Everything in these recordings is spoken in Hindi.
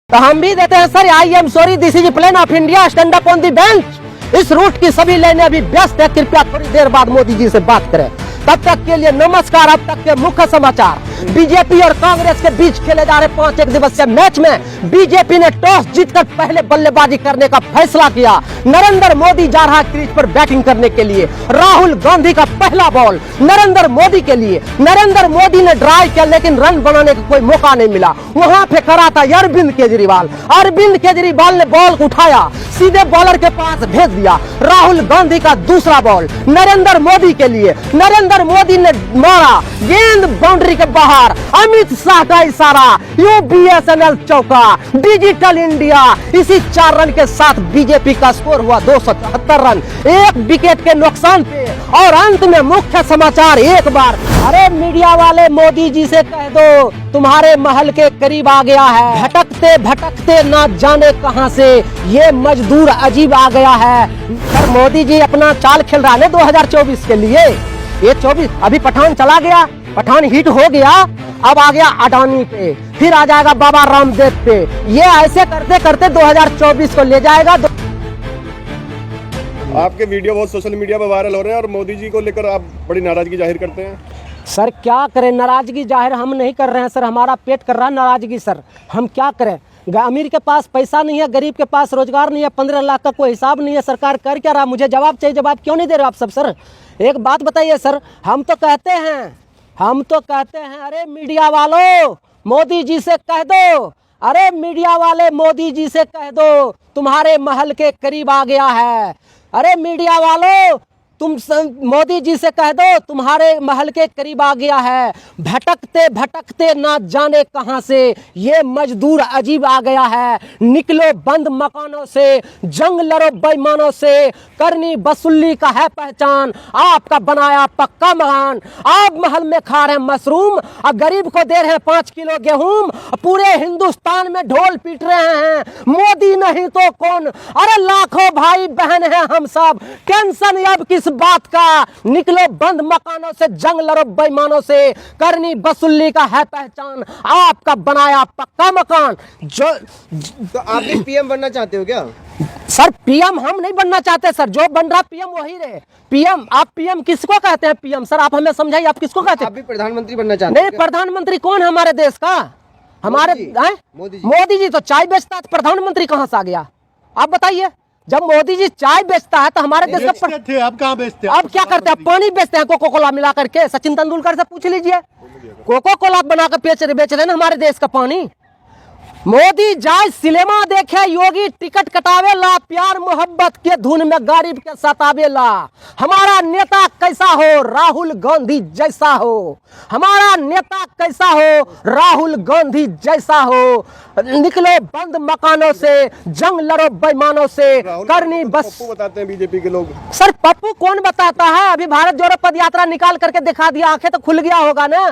तो हम भी देते हैं sir. I am sorry, this is plane of India, stand up on the bench. इस रूट की सभी लाइनें अभी व्यस्त है, कृपया थोड़ी देर बाद मोदी जी से बात करें। तब तक के लिए नमस्कार। अब तक के मुख्य समाचार। बीजेपी और कांग्रेस के बीच खेले जा रहे 5 एक दिवसीय मैच में बीजेपी ने टॉस जीतकर पहले बल्लेबाजी करने का फैसला किया। नरेंद्र मोदी जा रहा क्रीज पर बैटिंग करने के लिए। राहुल गांधी का पहला बॉल नरेंद्र मोदी के लिए। नरेंद्र मोदी ने ड्राइव किया लेकिन रन बनाने का कोई मौका नहीं मिला। वहां पे खड़ा था अरविंद केजरीवाल। अरविंद केजरीवाल ने बॉल उठाया, सीधे बॉलर के पास भेज दिया। राहुल गांधी का दूसरा बॉल नरेंद्र मोदी के लिए। नरेंद्र मोदी ने मारा, गेंद बाउंड्री के बाहर। अमित शाह का इशारा, यूबीएसएनएल चौका, डिजिटल इंडिया। इसी 4 रन के साथ बीजेपी का स्कोर हुआ 274 रन, 1 विकेट के नुकसान पे। और अंत में मुख्य समाचार एक बार। अरे मीडिया वाले, मोदी जी से कह दो तुम्हारे महल के करीब आ गया है। भटकते भटकते ना जाने कहां से ये मजदूर अजीब आ गया है। सर मोदी जी अपना चाल खेल रहा है 2024 के लिए। ये 24 अभी पठान चला गया, पठान हिट हो गया, अब आ गया अडानी पे, फिर आ जाएगा बाबा रामदेव पे। ये ऐसे करते करते 2024 को ले जाएगा। आपके वीडियो बहुत सोशल मीडिया पर वायरल हो रहे हैं और मोदी जी को लेकर आप बड़ी नाराजगी जाहिर करते हैं। सर क्या करें, नाराजगी जाहिर हम नहीं कर रहे हैं सर, हमारा पेट कर रहा है नाराजगी सर। हम क्या करें, अमीर के पास पैसा नहीं है, गरीब के पास रोजगार नहीं है, 15 लाख का कोई हिसाब नहीं है। सरकार कर क्या रहा, मुझे जवाब चाहिए। जवाब क्यों नहीं दे रहे आप सब सर? एक बात बताइए सर, हम तो कहते हैं अरे मीडिया वालों मोदी जी से कह दो, अरे मीडिया वाले मोदी जी से कह दो तुम्हारे महल के करीब आ गया है। अरे मीडिया वालों तुम मोदी जी से कह दो तुम्हारे महल के करीब आ गया है। भटकते भटकते ना जाने कहां से ये मजदूर अजीब आ गया है। निकलो बंद मकानों से, जंग लड़ो बेईमानों से, करनी वसूली का है पहचान, आपका बनाया पक्का मकान। आप महल में खा रहे हैं मशरूम और गरीब को दे रहे हैं 5 किलो गेहूं। पूरे हिंदुस्तान में ढोल पीट रहे हैं, मोदी नहीं तो कौन। अरे लाखों भाई बहन हैं हम सब, टेंशन अब किस बात का। निकलो बंद मकानों से, जंग लड़ो बेईमानों से, करनी वसूली का है पहचान, आपका बनाया पक्का मकान। जो तो आप भी पीएम बनना चाहते हो क्या? सर पीएम हम नहीं बनना चाहते सर, जो बन रहा पीएम वही रहे। पीएम, आप पीएम किसको कहते हैं? पीएम सर आप हमें समझाइए, आप किसको कहते हैं? आप भी प्रधानमंत्री बनना चाहते हैं? नहीं, प्रधानमंत्री कौन है हमारे देश का? हमारे मोदी जी तो चाय बेचता है, प्रधानमंत्री कहां से आ गया आप बताइए? जब मोदी जी चाय बेचता है तो हमारे देश का थे, अब कहाँ बेचते हैं? अब क्या करते हैं? पानी बेचते हैं कोको कोला मिला करके। सचिन तेंदुलकर से पूछ लीजिए, कोको कोला बनाकर बेच रहे ना हमारे देश का पानी। मोदी जाए सिनेमा देखे, योगी टिकट कटावेला, प्यार मोहब्बत के धुन में गरीब के सतावेला। हमारा नेता कैसा हो, राहुल गांधी जैसा हो। हमारा नेता कैसा हो, राहुल गांधी जैसा हो। निकलो बंद मकानों से, जंग लड़ो बेईमानों से, करनी बस। पप्पू बताते हैं बीजेपी के लोग। सर पप्पू कौन बताता है? अभी भारत जोड़ो पद यात्रा निकाल करके दिखा दिया, आंखें तो खुल गया होगा ना,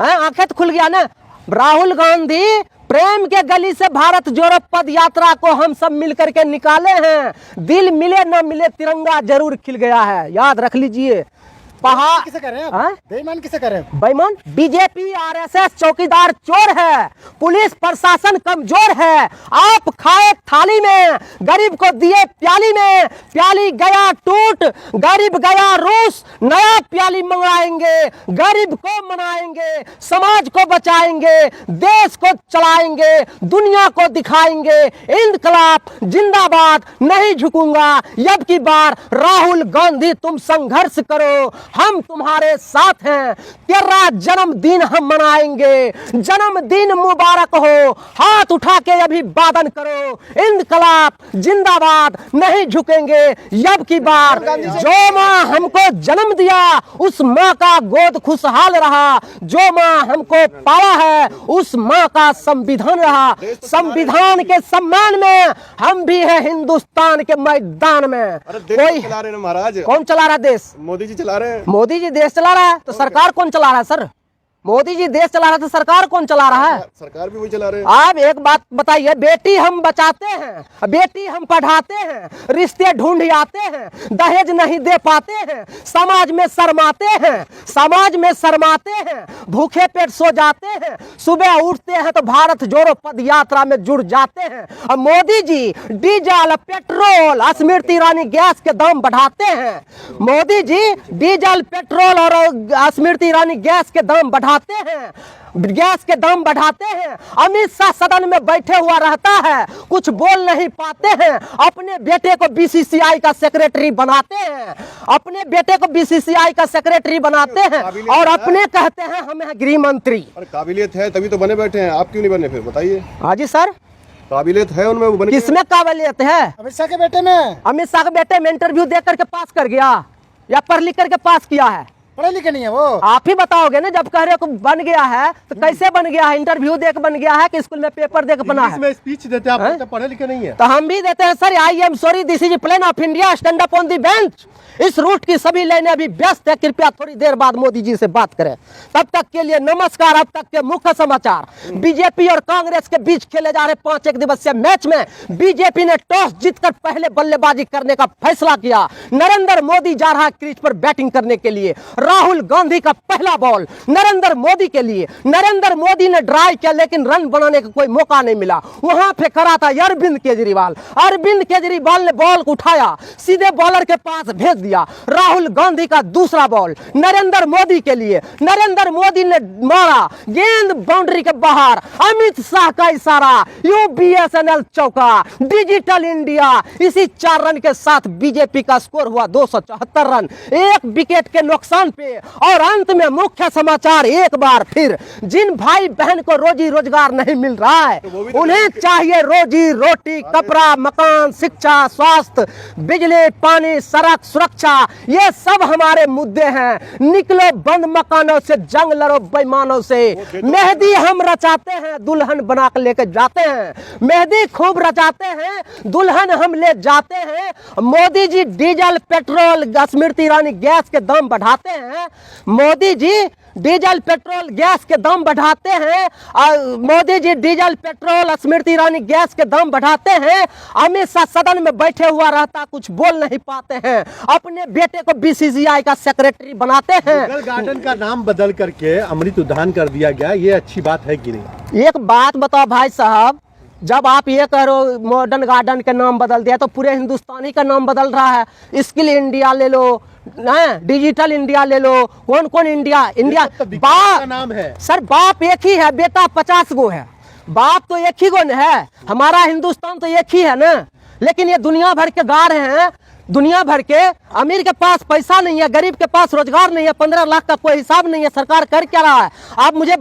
आंखें तो खुल गया ना। राहुल गांधी प्रेम के गली से भारत जोड़ो पद यात्रा को हम सब मिलकर के निकाले हैं। दिल मिले न मिले तिरंगा जरूर खिल गया है, याद रख लीजिए। किसे कर रहे हैं? बेईमान किसे कर रहे हैं? बेईमान बीजेपी आरएसएस चौकीदार चोर है, पुलिस प्रशासन कमजोर है। आप खाए थाली में, गरीब को दिए प्याली में, प्याली गया टूट, गरीब गया रूस। नया प्याली मंगाएंगे, गरीब को मनाएंगे, समाज को बचाएंगे, देश को चलाएंगे, दुनिया को दिखाएंगे। इंकलाब जिंदाबाद, नहीं झुकूंगा अब की बार। राहुल गांधी तुम संघर्ष करो, हम तुम्हारे साथ हैं। तेरा जन्मदिन हम मनाएंगे, जन्मदिन मुबारक हो। हाथ उठा के अभी वादन करो, इंकलाब जिंदाबाद, नहीं झुकेंगे अब की बार। जो माँ हमको जन्म दिया उस माँ का गोद खुशहाल रहा, जो माँ हमको पाला है उस माँ का संविधान रहा। संविधान के सम्मान में हम भी है हिंदुस्तान के मैदान में। कोई चला रहे हैं महाराज। कौन चला रहा है देश? मोदी जी चला रहे हैं। मोदी जी देश चला रहा है तो सरकार कौन चला रहा है सर? मोदी जी देश चला रहा था, सरकार कौन चला रहा है? सरकार भी वही चला रहे हैं। आप एक बात बताइए, बेटी हम बचाते हैं, बेटी हम पढ़ाते हैं, रिश्ते ढूंढ आते हैं, दहेज नहीं दे पाते हैं, समाज में शर्माते हैं, समाज में शर्माते हैं, भूखे पेट सो जाते हैं, सुबह उठते हैं तो भारत जोड़ो पद यात्रा में जुड़ जाते हैं। और Modi ji diesel, petrol, Smriti Irani gas के दाम बढ़ाते हैं। मोदी जी डीजल, पेट्रोल और स्मृति ईरानी गैस के दाम बढ़ाते हैं, गैस के दाम बढ़ाते हैं। अमित शाह सदन में बैठे हुआ रहता है, कुछ बोल नहीं पाते हैं, अपने बेटे को बीसीसीआई का सेक्रेटरी बनाते हैं, अपने बेटे को बीसीसीआई का सेक्रेटरी बनाते हैं और अपने कहते हैं हम हैं गृह मंत्री। और काबिलियत है तभी तो बने बैठे हैं, आप क्यों नहीं बने फिर बताइए? हाँ जी सर, काबिलियत है उनमें, वो बने। किसमें काबिलियत है? अमित शाह के बेटे में। अमित शाह के बेटे में इंटरव्यू दे करके पास कर गया या पढ़ लिख करके पास किया है? पढ़े लिखे नहीं है वो। आप ही बताओगे ना, जब कह रहे हो बन गया है तो कैसे बन गया है? इंटरव्यू देकर बन गया है कि स्कूल में पेपर देकर बना है? इसमें स्पीच देते हैं, आप पढ़े लिखे नहीं है। तो हम भी देते हैं sir. I am sorry, this is plane of India, stand up on the bench. इस रूट की सभी लाइनें अभी व्यस्त है, कृपया थोड़ी देर बाद मोदी जी से बात करें। तब तक के लिए नमस्कार। अब तक के मुख्य समाचार। बीजेपी और कांग्रेस के बीच खेले जा रहे 5 एक दिवसीय मैच में बीजेपी ने टॉस जीतकर पहले बल्लेबाजी करने का फैसला किया। नरेंद्र मोदी जा रहा है क्रीज पर बैटिंग करने के लिए। राहुल गांधी का पहला बॉल नरेंद्र मोदी के लिए। नरेंद्र मोदी ने ड्राइव किया लेकिन रन बनाने का कोई मौका नहीं मिला। वहां पे खड़ा था अरविंद केजरीवाल। अरविंद केजरीवाल ने बॉल को उठाया, सीधे बॉलर के पास भेज दिया। राहुल गांधी का दूसरा बॉल नरेंद्र मोदी के लिए। नरेंद्र मोदी ने मारा, गेंद बाउंड्री के बाहर। अमित शाह का इशारा, यूबीएसएनएल चौका, डिजिटल इंडिया। इसी 4 रन के साथ बीजेपी का स्कोर हुआ 274 रन, 1 विकेट के नुकसान पे। और अंत में मुख्य समाचार एक बार फिर, जिन भाई बहन को रोजी रोजगार नहीं मिल रहा है उन्हें चाहिए रोजी रोटी, कपड़ा, मकान, शिक्षा, स्वास्थ्य, बिजली, पानी, सड़क, सुरक्षा। ये सब हमारे मुद्दे हैं। निकलो बंद मकानों से, जंग लड़ो बेईमानों से। मेहंदी हम रचाते हैं, दुल्हन बना कर लेके जाते हैं। मेहंदी खूब रचाते हैं, दुल्हन हम ले जाते हैं। Modi ji diesel, petrol, Smriti Irani gas के दाम बढ़ाते हैं। Modi ji diesel, petrol, gas के दाम बढ़ाते हैं। Modi ji diesel, petrol, Smriti Irani gas के दाम बढ़ाते हैं। अमित शाह सदन में बैठे हुआ रहता, कुछ बोल नहीं पाते हैं, अपने बेटे को बीसीसीआई का सेक्रेटरी बनाते हैं। मुगल गार्डन का नाम बदल करके अमृत उद्यान कर दिया गया, ये अच्छी बात है कि नहीं? एक बात बताओ भाई साहब, जब आप ये कह रहे हो मॉडर्न गार्डन का नाम बदल दिया तो पूरे हिंदुस्तान ही का नाम बदल रहा है। स्किल इंडिया ले लो, डिजिटल इंडिया ले लो, कौन कौन इंडिया। इंडिया बाप नाम है सर, बाप एक ही है, बेटा 50 गो है। बाप तो एक ही गो है, हमारा हिंदुस्तान तो एक ही है ना। लेकिन ये दुनिया भर के गा रहे हैं, दुनिया भर के। अमीर के पास पैसा नहीं है, गरीब के पास रोजगार नहीं है, 15 लाख का कोई हिसाब नहीं है। सरकार कर क्या रहा है? आप मुझे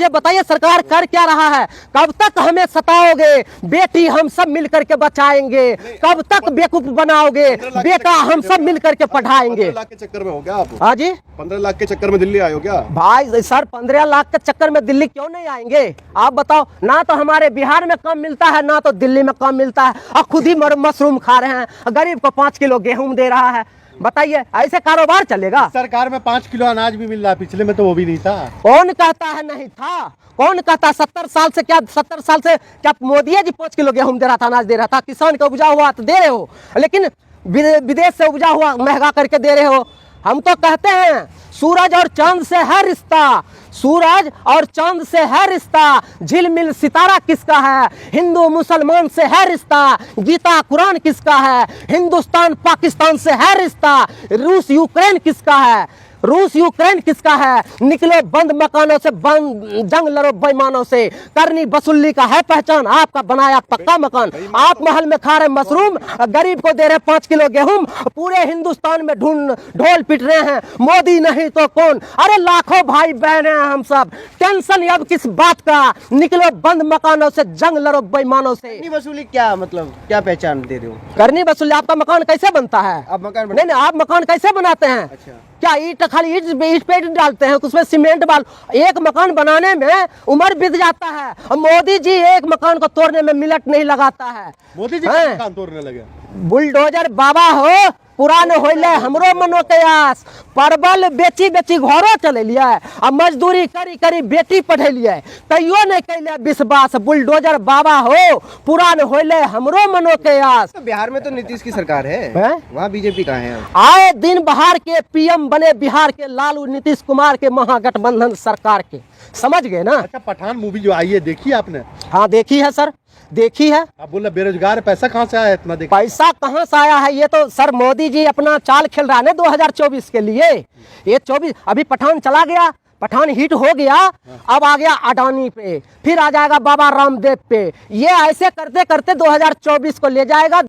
बताइए सरकार कर क्या रहा है? कब तक हमें सताओगे? बेटी हम सब मिल करके बचाएंगे। कब तक बेवकूफ बनाओगे? बेटा हम सब मिल करके पढ़ाएंगे। 15 लाख के चक्कर में हो गया आप? हाँ जी, 15 लाख के चक्कर में दिल्ली आए हो क्या? भाई सर 15 लाख के चक्कर में दिल्ली क्यों नहीं आएंगे? आप बताओ। ना तो हमारे बिहार में काम मिलता है, ना तो दिल्ली में काम मिलता है, और खुद ही मशरूम खा रहे हैं। गरीब को 5 किलो गेहूं दे रहा है। बताइए ऐसे कारोबार चलेगा? सरकार में 5 किलो अनाज भी मिल रहा है, पिछले में तो वो भी नहीं था। कौन कहता है नहीं था? कौन कहता? 70 साल से क्या मोदी जी 5 किलो गेहूं दे रहा था, अनाज दे रहा था? किसान का उपजा हुआ तो दे रहे हो, लेकिन विदेश से उपजा हुआ महंगा करके दे रहे हो। हम तो कहते हैं सूरज और चांद से है रिश्ता, सूरज और चांद से है रिश्ता, झिलमिल सितारा किसका है? हिंदू मुसलमान से है रिश्ता, गीता कुरान किसका है? हिंदुस्तान पाकिस्तान से है रिश्ता, रूस यूक्रेन किसका है? रूस यूक्रेन किसका है? निकलो बंद मकानों से, बंद जंग लड़ो बेईमानों से। करनी वसूली का है पहचान, आपका बनाया पक्का मकान। आप महल में खा रहे मशरूम, गरीब को दे रहे 5 किलो गेहूं। पूरे हिंदुस्तान में ढोल पिट रहे हैं, मोदी नहीं तो कौन। अरे लाखों भाई बहन हैं हम सब, टेंशन अब किस बात का? निकलो बंद मकानों से, जंग लड़ो बेईमानों से। करनी वसूली क्या मतलब, क्या पहचान दे रहे हो? करनी वसूली, आपका मकान कैसे बनता है? आप मकान नहीं, आप मकान कैसे बनाते हैं? अच्छा, क्या ईट खाली ईट पे ईट डालते हैं, उसमें सीमेंट बाल? एक मकान बनाने में उम्र बीत जाता है। और मोदी जी एक मकान को तोड़ने में मिनट नहीं लगाता है। मोदी जी मकान तोड़ने लगे। बुलडोजर बाबा हो, पुरान होइले हमरो मनो के आस, परवल बेची बेची घरो चलेलिए आ मजदूरी करी करी बेटी पढ़ेलिए, तैयो नहीं कैले विश्वास। बुलडोजर बाबा हो, पुरान होइले हमरो मनो के आस। तो बिहार में तो नीतीश की सरकार है, हैं? वहाँ बीजेपी कहाँ है? आए दिन बाहर के पीएम बने बिहार के लालू नीतीश कुमार के महागठबंधन सरकार के, समझ गए ना। अच्छा, पठान मूवी जो आई है देखी आपने? हाँ देखी है सर, देखी है। आप बोल रहे बेरोजगार, पैसा कहाँ से आया इतना? देख, पैसा कहाँ से आया है, ये तो सर मोदी जी अपना चाल खेल रहा है ना 2024 के लिए। ये 24 अभी पठान चला गया, पठान हिट हो गया, अब आ गया अडानी पे, फिर आ जाएगा बाबा रामदेव पे। ये ऐसे करते करते 2024 को ले जाएगा।